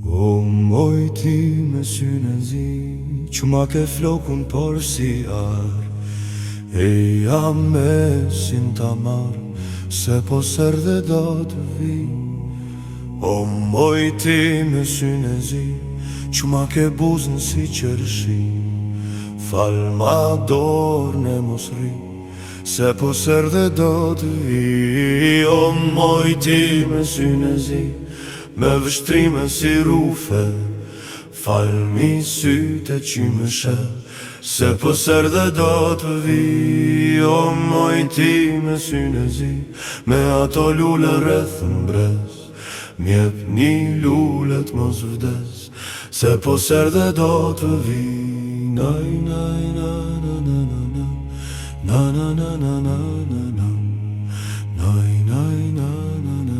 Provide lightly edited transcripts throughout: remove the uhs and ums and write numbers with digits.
O mojti me synë e zi, që ma ke flokun por si ar, e jam me sin ta marë, se po sërde do të vi. O mojti me synë e zi, që ma ke buzën si qërshi, fal ma dorë në mos ri, se po sërde do të vi. O mojti me synë e zi, me vështrime si rufe, fal mi syte që më shë, se po sërde do të vi. O mojti me synë e zi, me ato lule rreth mbrez, mjep një lullet mos vdes, se po sërde do të vi. Naj, naj, na, na, na, na, na, na, na, na, na, na, na, na, naj, naj, na, na, na,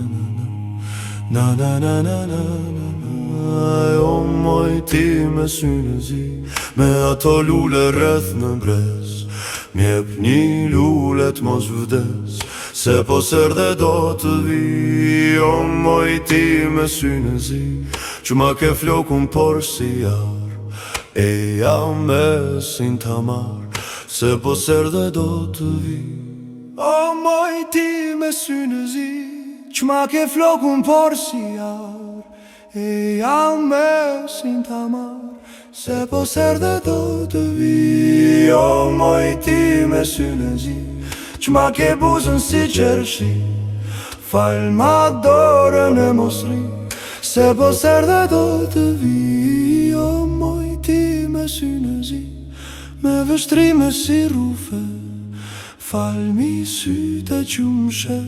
na, na, na, na, na, na, na. O mojti me synë e zi, me ato lule rreth në brez, mjep një lullet mos vdes, se po sërde do të vi. O mojti me synë e zi, që ma ke flokun por si jar, e jam me sin ta marë, se po sërde do të vi. O mojti me synë e zi, që ma ke flokun por si jar, e jam me sin ta marë, se po sërde do të vi. O mojti me synë e zi, që ma ke buzën si qërshi, fal ma dorën e mos ri, se po sërde do të vi. O mojti me synë e zi, me vështrime si rufe, fal mi syte që më shë,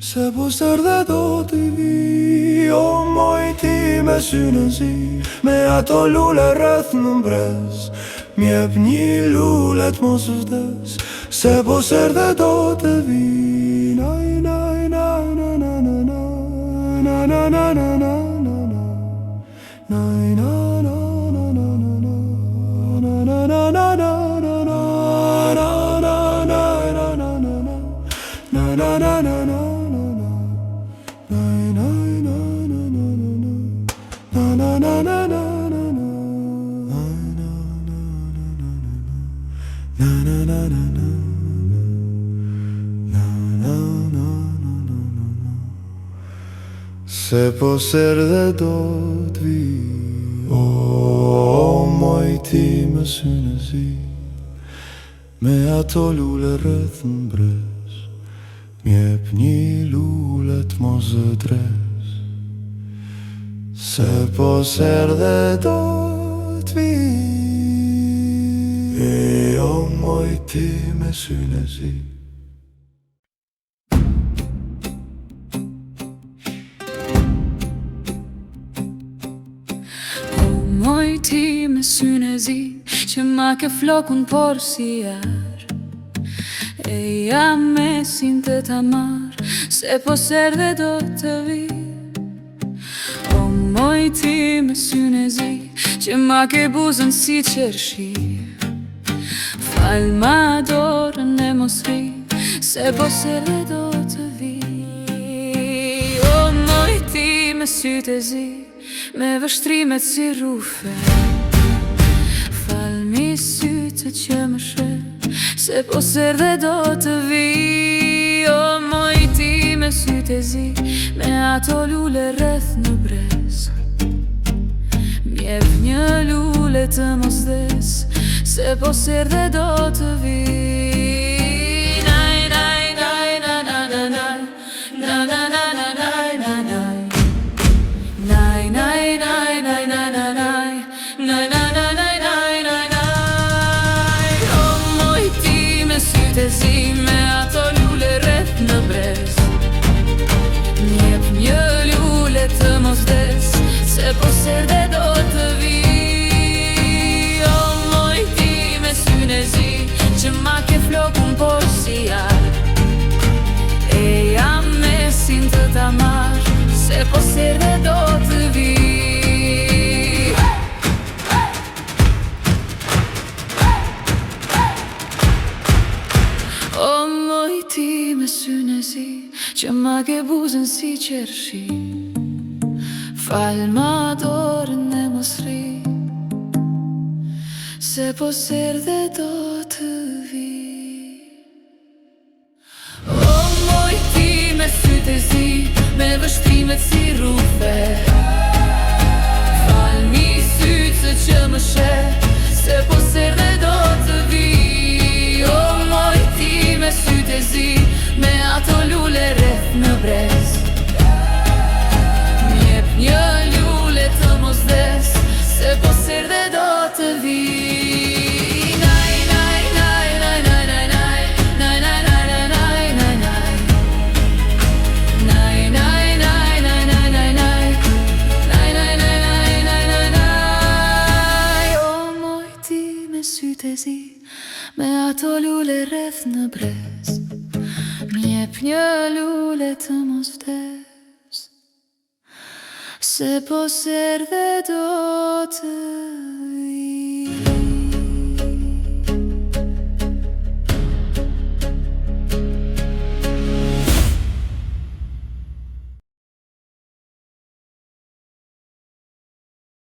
se po sërde do të vi. O mojti me synë e zi, me ato lule rreth në mbrez, mjep një lullet mos vdes, se po sërde do të vi. Naj, naj, na, na, na, na, na, na, na, na, na, na, na, na, naj, na, na, na, na, na, na, na, na, na, na, na, na, na, na, na, na, na. Se po sërde do të vi. O mojti me synë e zi, me ato lule rreth mbrez, mjep një lullet mos dres, se po sërde do të vi. O mojti me synë e zi. Mojti me synë e zi, që ma ke flokun por si jar, e jam me sin të ta marë, se po sërde do të vi. O mojti me synë e zi, që ma ke buzën si qërshi, fal ma dorën e mos ri, se po sërde do të vi. O mojti me sytë e zi, me vështrimet si rufe, fal mi syte që më shë, se po sërde do të vi. O mojti me syte e zi, me ato lule rreth në brez, mjep një lule të mos des, se po sërde do të vi. Naj, naj, naj, na, na, na, na, na, na, na, na, naj, na, naj, naj, naj, naj, naj, naj, naj, naj, naj, naj, naj, naj, naj, naj. O mojti me syte e zi, me ato lule rreth në brez, mjep një lule të mos des, se po sërde do të vi. O mojti me syne e zi, që ma ke flokun por si jar, e jam me sin të ta marë, se po sërde do të vi. O mojti me synë e zi, që ma ke buzën si qërshi, fal ma dorën se po serdhe do të vi. O moj ti me sytë e zi, me vështrimet si rufe, fal mi sytë që më she, se po serdhe do të vi. O moj ti me sytë e zi, me ato lule rreth në brez, m'jep një lule të mos des, se po serdhe do të vi. Naj, naj, naj, naj, naj, naj, naj, naj, naj, naj, naj, naj, naj. Naj, naj, naj, naj, naj, naj, naj. Naj, naj, naj, naj, naj, naj, naj. O moj ti me sytë e zi, me ato lule rreth në brez, m'jep një lule të mos vdes, se po serdhe do